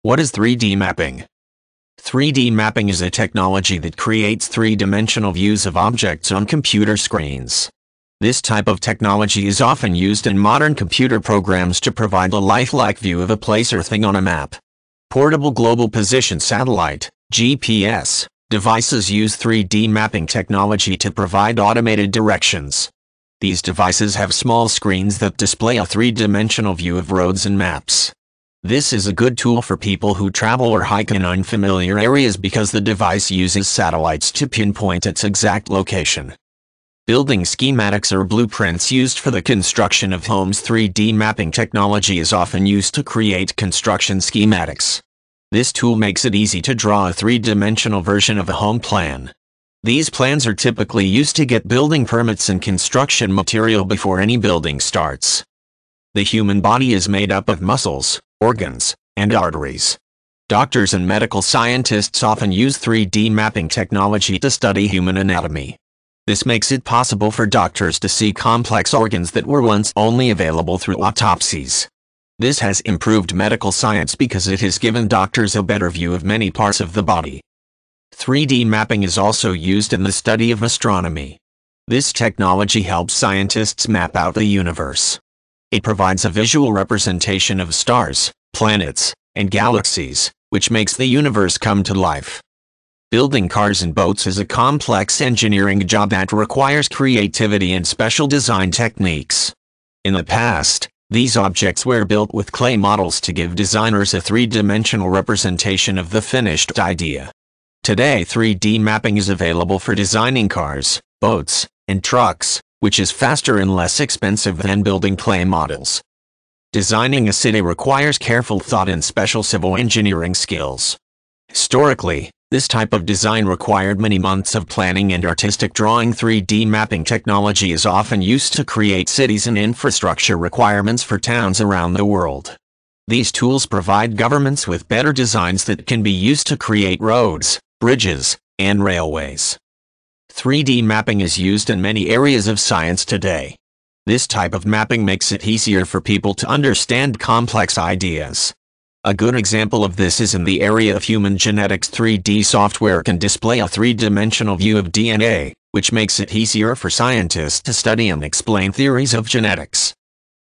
What is 3D mapping? 3D mapping is a technology that creates three-dimensional views of objects on computer screens. This type of technology is often used in modern computer programs to provide a lifelike view of a place or thing on a map. Portable Global Position Satellite (GPS) devices use 3D mapping technology to provide automated directions. These devices have small screens that display a three-dimensional view of roads and maps. This is a good tool for people who travel or hike in unfamiliar areas because the device uses satellites to pinpoint its exact location. Building schematics or blueprints used for the construction of homes. 3D mapping technology is often used to create construction schematics. This tool makes it easy to draw a three-dimensional version of a home plan. These plans are typically used to get building permits and construction material before any building starts. The human body is made up of muscles, organs, and arteries. Doctors and medical scientists often use 3D mapping technology to study human anatomy. This makes it possible for doctors to see complex organs that were once only available through autopsies. This has improved medical science because it has given doctors a better view of many parts of the body. 3D mapping is also used in the study of astronomy. This technology helps scientists map out the universe. It provides a visual representation of stars, planets, and galaxies, which makes the universe come to life. Building cars and boats is a complex engineering job that requires creativity and special design techniques. In the past, these objects were built with clay models to give designers a three-dimensional representation of the finished idea. Today, 3D mapping is available for designing cars, boats, and trucks, which is faster and less expensive than building clay models. Designing a city requires careful thought and special civil engineering skills. Historically, this type of design required many months of planning and artistic drawing. 3D mapping technology is often used to create cities and infrastructure requirements for towns around the world. These tools provide governments with better designs that can be used to create roads, bridges, and railways. 3D mapping is used in many areas of science today. This type of mapping makes it easier for people to understand complex ideas. A good example of this is in the area of human genetics. 3D software can display a three-dimensional view of DNA, which makes it easier for scientists to study and explain theories of genetics.